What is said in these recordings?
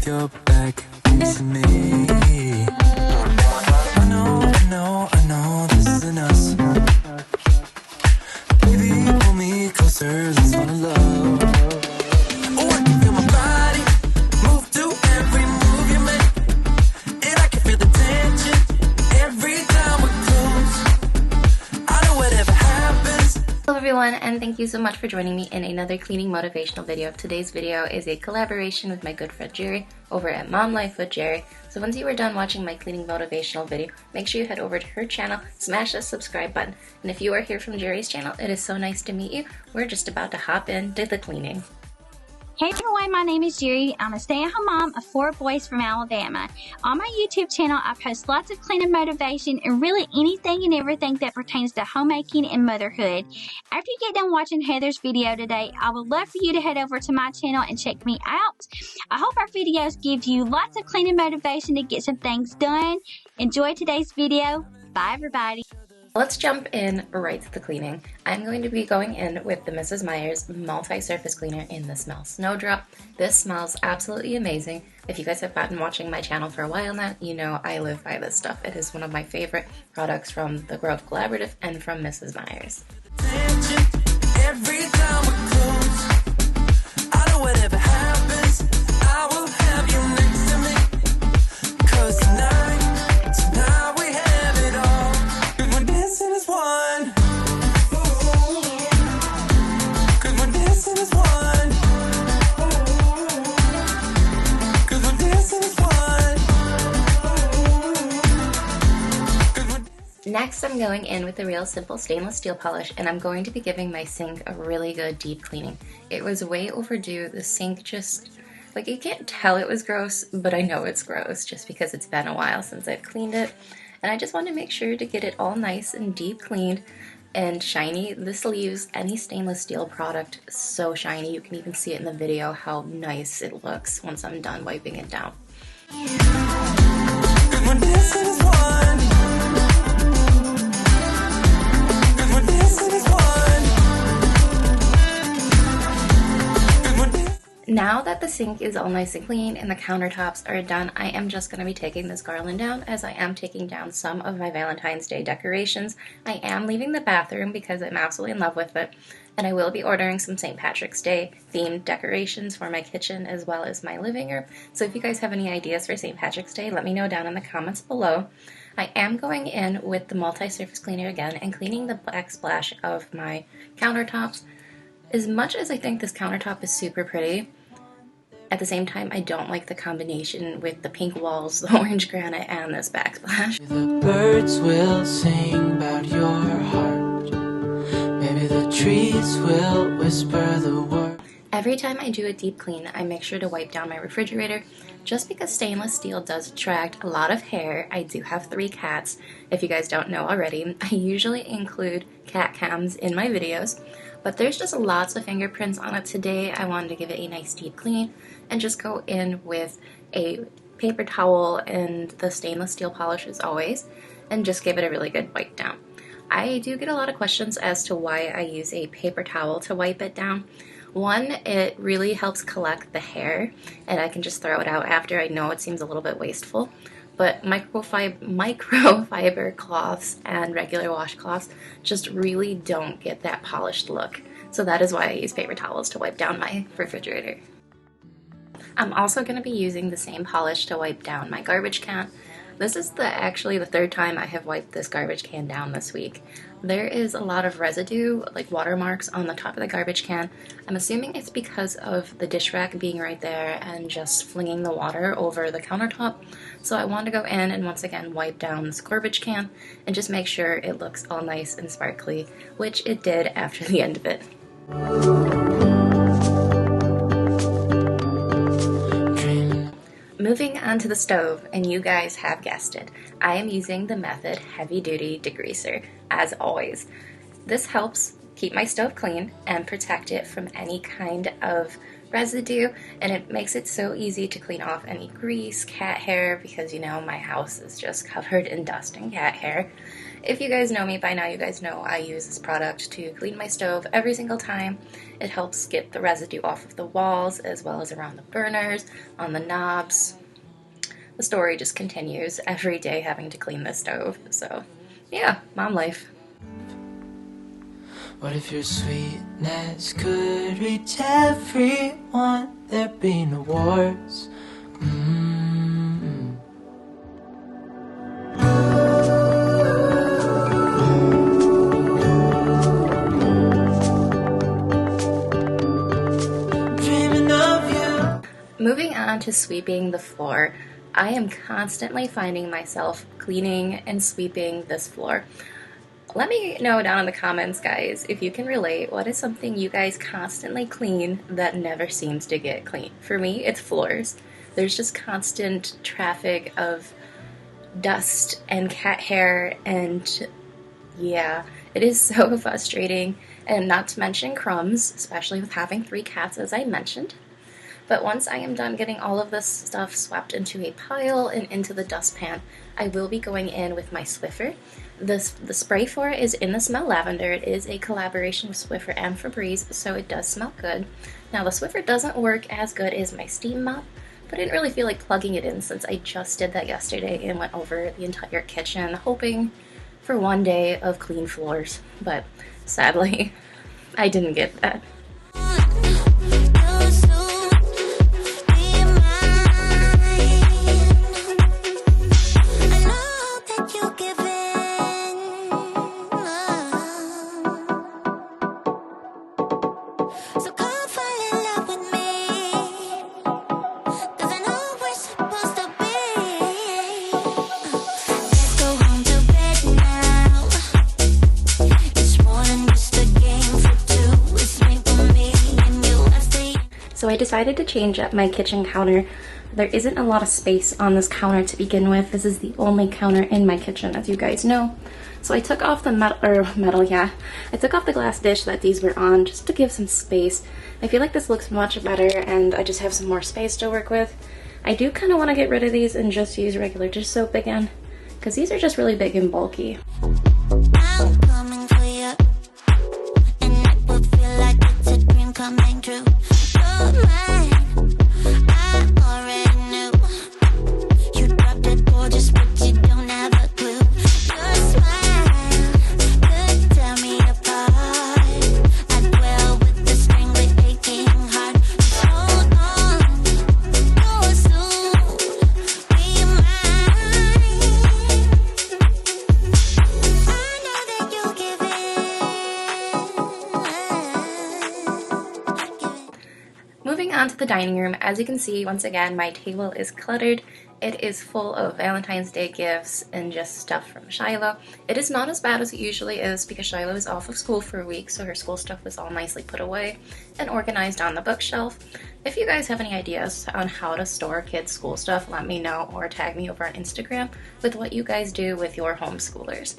with your back facing me. I know this isn't us. Baby, pull me closer, let's fall in love. Oh, I can feel my body move to every move you make, and I can feel the tension every time we're close. I know whatever happens. Hello everyone, and thank you so much for joining me in another cleaning motivational video. Today's video is a collaboration with my good friend Jerri over at Mom Life with Jerri. So once you are done watching my cleaning motivational video, make sure you head over to her channel, smash the subscribe button. And if you are here from Jerri's channel, it is so nice to meet you. We're just about to hop into the cleaning. Hey everyone, my name is Jerri. I'm a stay-at-home mom of 4 boys from Alabama. On my YouTube channel, I post lots of cleaning motivation and really anything and everything that pertains to homemaking and motherhood. After you get done watching Heather's video today, I would love for you to head over to my channel and check me out. I hope our videos give you lots of cleaning motivation to get some things done. Enjoy today's video. Bye everybody. Let's jump in right to the cleaning. I'm going to be going in with the Mrs. Meyer's multi-surface cleaner in the Smell Snowdrop. This smells absolutely amazing. If you guys have been watching my channel for a while now, you know I live by this stuff. It is one of my favorite products from the Grove Collaborative and from Mrs. Meyer's. Every time we're close, I know whatever happens, I will have you next to me. 'Cause tonight we have it all. 'Cause we're dancing as one. 'Cause we're dancing as one. 'Cause we're dancing as one. Next, I'm going in with the Real Simple stainless steel polish, and I'm going to be giving my sink a really good deep cleaning. It was way overdue. The sink just, like, you can't tell it was gross, but I know it's gross just because it's been a while since I've cleaned it. And I just want to make sure to get it all nice and deep cleaned and shiny. This leaves any stainless steel product so shiny. You can even see it in the video how nice it looks once I'm done wiping it down. 'Cause we're dancing as one. 'Cause we're dancing as one. 'Cause we're dancing. Now that the sink is all nice and clean and the countertops are done, I am just going to be taking this garland down, as I am taking down some of my Valentine's Day decorations. I am leaving the bathroom because I'm absolutely in love with it, and I will be ordering some St. Patrick's Day themed decorations for my kitchen as well as my living room. So if you guys have any ideas for St. Patrick's Day, let me know down in the comments below. I am going in with the multi-surface cleaner again and cleaning the backsplash of my countertops. As much as I think this countertop is super pretty, at the same time I don't like the combination with the pink walls, the orange granite, and this backsplash. The birds will sing about your heart. Maybe the trees will whisper the word. Every time I do a deep clean, I make sure to wipe down my refrigerator. Just because stainless steel does attract a lot of hair, I do have 3 cats. If you guys don't know already, I usually include cat cams in my videos, but there's just lots of fingerprints on it. Today I wanted to give it a nice deep clean and just go in with a paper towel and the stainless steel polish as always, and just give it a really good wipe down. I do get a lot of questions as to why I use a paper towel to wipe it down. One, it really helps collect the hair, and I can just throw it out after. I know it seems a little bit wasteful, but microfiber cloths and regular washcloths just really don't get that polished look. So that is why I use paper towels to wipe down my refrigerator. I'm also going to be using the same polish to wipe down my garbage can. This is actually the 3rd time I have wiped this garbage can down this week. There is a lot of residue, like watermarks, on the top of the garbage can. I'm assuming it's because of the dish rack being right there and just flinging the water over the countertop. So I want to go in and once again wipe down this garbage can and just make sure it looks all nice and sparkly, which it did after the end of it. Moving on to the stove, and you guys have guessed it, I am using the Method Heavy Duty Degreaser, as always. This helps keep my stove clean and protect it from any kind of residue, and it makes it so easy to clean off any grease, cat hair, because you know my house is just covered in dust and cat hair. If you guys know me by now, you guys know I use this product to clean my stove every single time. It helps get the residue off of the walls as well as around the burners, on the knobs. The story just continues every day having to clean this stove. So yeah, mom life. What if your sweetness could reach everyone? There'd be no wars. Dreaming of you. Moving on to sweeping the floor, I am constantly finding myself cleaning and sweeping this floor. Let me know down in the comments, guys, if you can relate. What is something you guys constantly clean that never seems to get clean? For me, it's floors. There's just constant traffic of dust and cat hair, and yeah, it is so frustrating. And not to mention crumbs, especially with having 3 cats, as I mentioned. But once I am done getting all of this stuff swept into a pile and into the dustpan, I will be going in with my Swiffer. The spray for it is in the smell lavender. It is a collaboration with Swiffer and Febreze, so it does smell good. Now the Swiffer doesn't work as good as my steam mop, but I didn't really feel like plugging it in since I just did that yesterday and went over the entire kitchen hoping for one day of clean floors. But sadly, I didn't get that. So I decided to change up my kitchen counter. There isn't a lot of space on this counter to begin with. This is the only counter in my kitchen, as you guys know. So I took off the I took off the glass dish that these were on just to give some space. I feel like this looks much better and I just have some more space to work with. I do kind of want to get rid of these and just use regular dish soap again, because these are just really big and bulky. I'm coming for you, and it will feel like it's a dream coming true. You're mine, I already knew. You dropped it gorgeous, but you don't have a clue. Your smile could tear me apart. I dwell with the string with aching heart. Just hold on, go soon, be mine. I know that you'll give it. Moving on to the dining room, as you can see, once again, my table is cluttered. It is full of Valentine's Day gifts and just stuff from Shiloh. It is not as bad as it usually is because Shiloh is off of school for a week, so her school stuff was all nicely put away and organized on the bookshelf. If you guys have any ideas on how to store kids' school stuff, let me know or tag me over on Instagram with what you guys do with your homeschoolers.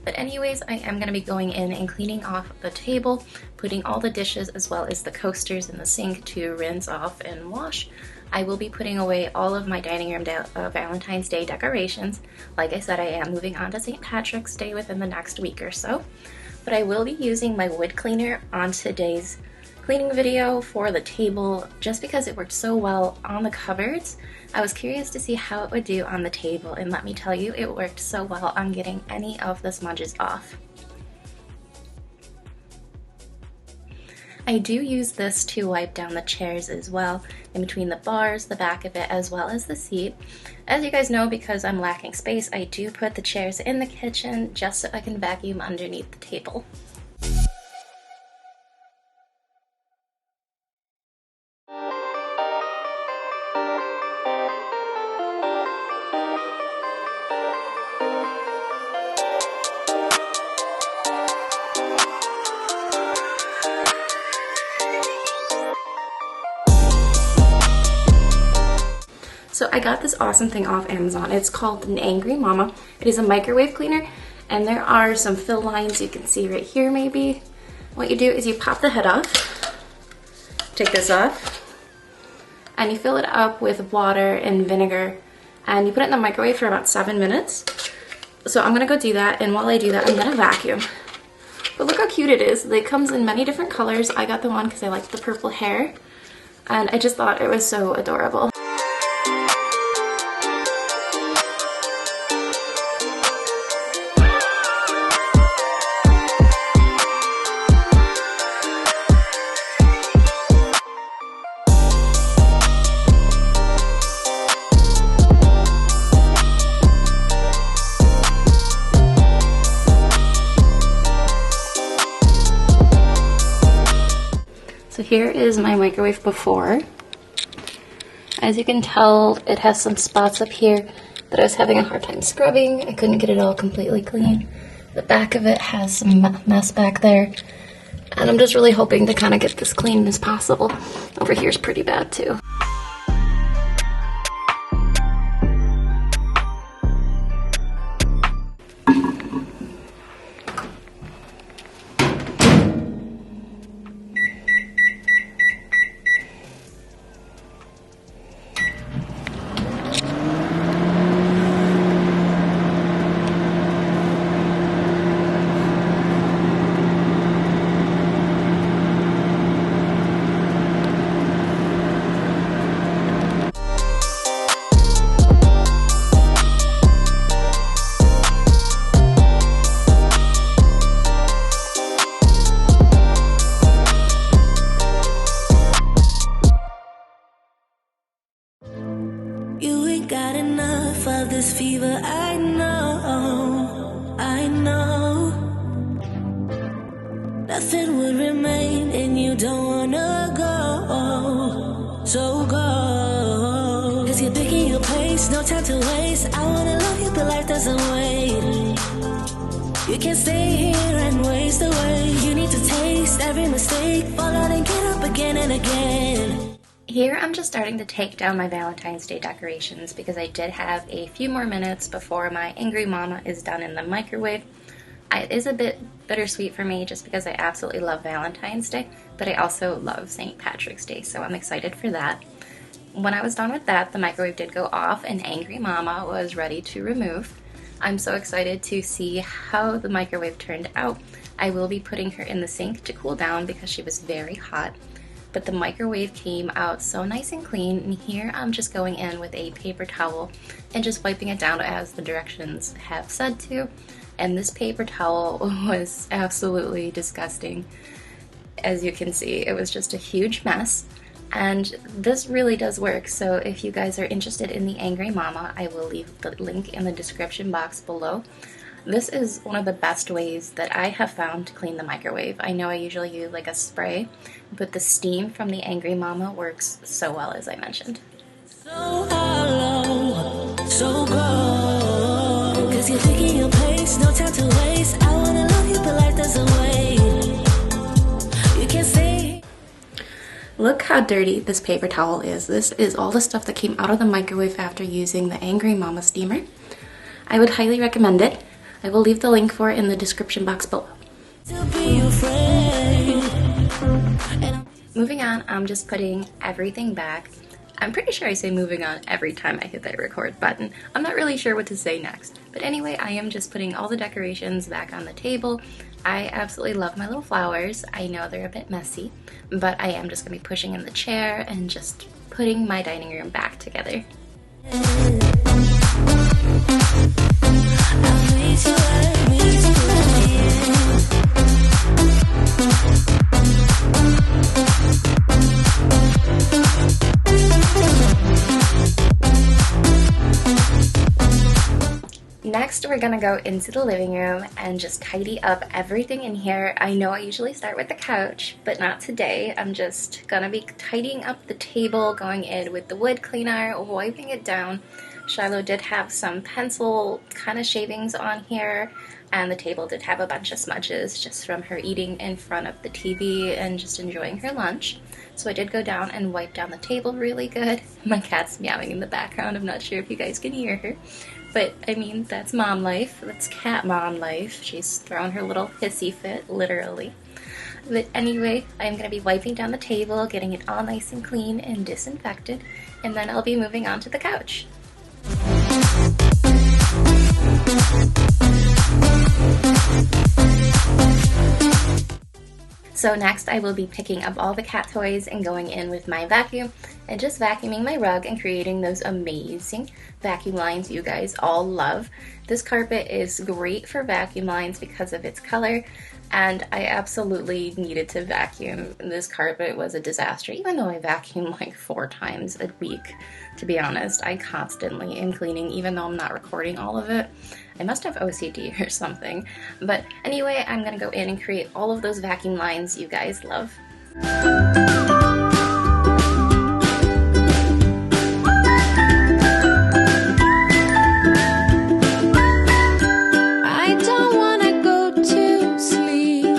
But anyways, I am going to be going in and cleaning off the table, putting all the dishes as well as the coasters in the sink to rinse off and wash. I will be putting away all of my dining room Valentine's Day decorations. Like I said, I am moving on to St. Patrick's Day within the next week or so. But I will be using my wood cleaner on today's cleaning video for the table just because it worked so well on the cupboards. I was curious to see how it would do on the table, and let me tell you, it worked so well on getting any of the smudges off. I do use this to wipe down the chairs as well, in between the bars, the back of it, as well as the seat. As you guys know, because I'm lacking space, I do put the chairs in the kitchen just so I can vacuum underneath the table. So I got this awesome thing off Amazon. It's called an Angry Mama. It is a microwave cleaner, and there are some fill lines you can see right here maybe. What you do is you pop the head off, take this off, and you fill it up with water and vinegar, and you put it in the microwave for about 7 minutes. So I'm gonna go do that, and while I do that, I'm gonna vacuum. But look how cute it is. It comes in many different colors. I got the one because I like the purple hair, and I just thought it was so adorable. So here is my microwave before. As you can tell, it has some spots up here that I was having a hard time scrubbing. I couldn't get it all completely clean. The back of it has some mess back there. And I'm just really hoping to kind of get this clean as possible. Over here is pretty bad too. You ain't got enough of this fever, I know, I know. Nothing would remain and you don't wanna go, so go. Cause you're picking your pace, no time to waste. I wanna love you but life doesn't wait. You can't stay here and waste away. You need to taste every mistake, fall out and get up again and again. Here I'm just starting to take down my Valentine's Day decorations because I did have a few more minutes before my Angry Mama is done in the microwave. It is a bit bittersweet for me just because I absolutely love Valentine's Day, but I also love St. Patrick's Day, so I'm excited for that. When I was done with that, the microwave did go off and Angry Mama was ready to remove. I'm so excited to see how the microwave turned out. I will be putting her in the sink to cool down because she was very hot. But the microwave came out so nice and clean, and here I'm just going in with a paper towel and just wiping it down as the directions have said to. And this paper towel was absolutely disgusting. As you can see, it was just a huge mess. And this really does work, so if you guys are interested in the Angry Mama, I will leave the link in the description box below. This is one of the best ways that I have found to clean the microwave. I know I usually use like a spray, but the steam from the Angry Mama works so well, as I mentioned. So hollow, so go. Cause you're taking your pace, no time to waste. I wanna love you, but life doesn't wait. You can't stay. Look how dirty this paper towel is. This is all the stuff that came out of the microwave after using the Angry Mama steamer. I would highly recommend it. I will leave the link for it in the description box below. Moving on, I'm just putting everything back. I'm pretty sure I say moving on every time I hit that record button. I'm not really sure what to say next. But anyway, I am just putting all the decorations back on the table. I absolutely love my little flowers. I know they're a bit messy, but I am just going to be pushing in the chair and just putting my dining room back together. Next, we're gonna go into the living room and just tidy up everything in here. I know I usually start with the couch, but not today. I'm just gonna be tidying up the table, going in with the wood cleaner, wiping it down. Shiloh did have some pencil kind of shavings on here, and the table did have a bunch of smudges just from her eating in front of the TV and just enjoying her lunch. So I did go down and wipe down the table really good. My cat's meowing in the background. I'm not sure if you guys can hear her. But, I mean, that's mom life. That's cat mom life. She's thrown her little hissy fit, literally. But anyway, I'm going to be wiping down the table, getting it all nice and clean and disinfected, and then I'll be moving on to the couch. So next I will be picking up all the cat toys and going in with my vacuum and just vacuuming my rug and creating those amazing vacuum lines you guys all love. This carpet is great for vacuum lines because of its color, and I absolutely needed to vacuum. This carpet was a disaster, even though I vacuum like 4 times a week. To be honest, I constantly am cleaning, even though I'm not recording all of it. I must have OCD or something. But anyway, I'm gonna go in and create all of those vacuum lines you guys love. I don't wanna go to sleep,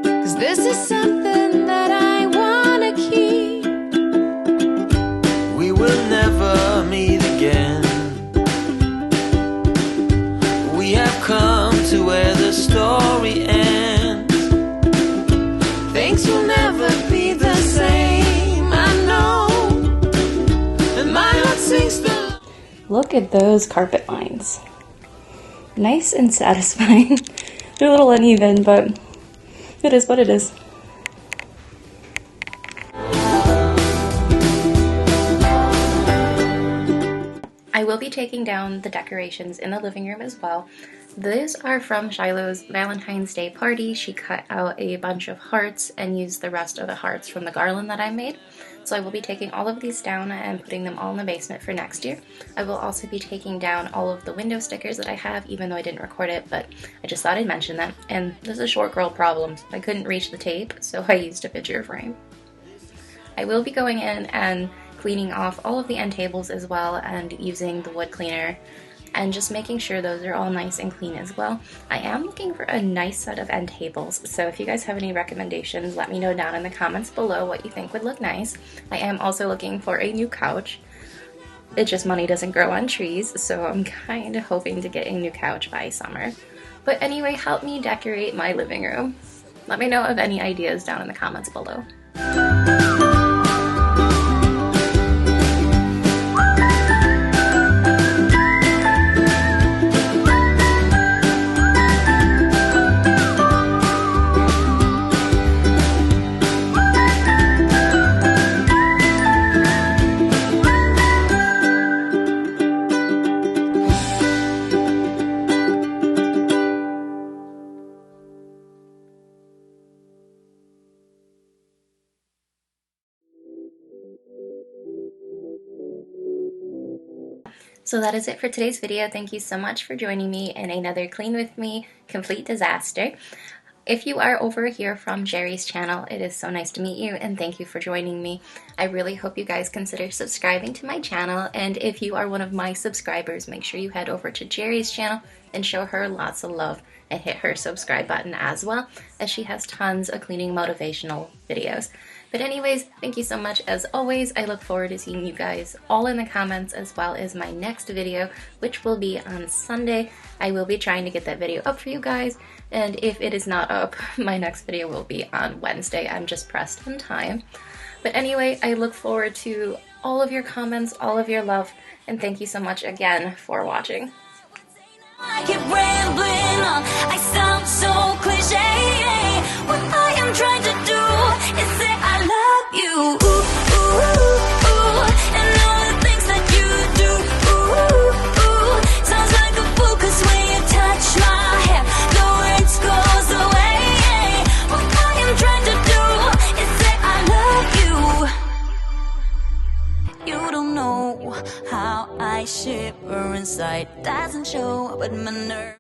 'cause this is something that I wanna keep. We will never meet again. We have come to where the story ends. Things will never be the same, I know. And my heart sings the... Look at those carpet lines. Nice and satisfying. They're a little uneven, but it is what it is. I will be taking down the decorations in the living room as well. These are from Shiloh's Valentine's Day party. She cut out a bunch of hearts and used the rest of the hearts from the garland that I made. So I will be taking all of these down and putting them all in the basement for next year. I will also be taking down all of the window stickers that I have, even though I didn't record it, but I just thought I'd mention them. And this is short girl problems. I couldn't reach the tape, so I used a picture frame. I will be going in and cleaning off all of the end tables as well and using the wood cleaner and just making sure those are all nice and clean as well. I am looking for a nice set of end tables, so if you guys have any recommendations, let me know down in the comments below what you think would look nice. I am also looking for a new couch. It just money doesn't grow on trees, so I'm kind of hoping to get a new couch by summer. But anyway, help me decorate my living room. Let me know of any ideas down in the comments below. So that is it for today's video. Thank you so much for joining me in another Clean With Me complete disaster. If you are over here from Jerri's channel, it is so nice to meet you and thank you for joining me. I really hope you guys consider subscribing to my channel, and if you are one of my subscribers, make sure you head over to Jerri's channel and show her lots of love and hit her subscribe button as well, as she has tons of cleaning motivational videos. But anyways, thank you so much as always. I look forward to seeing you guys all in the comments, as well as my next video, which will be on Sunday. I will be trying to get that video up for you guys, and if it is not up, my next video will be on Wednesday. I'm just pressed on time. But anyway, I look forward to all of your comments, all of your love, and thank you so much again for watching. I keep rambling on, I sound so cliche. What I am trying to do is say I love you. Ooh, ooh, ooh, ooh. And all the things that you do. Ooh, ooh, ooh. Sounds like a fool, 'cause when you touch my hair, the words goes away. What I am trying to do is say I love you. You don't know how I shiver inside. Doesn't show, but my nerve.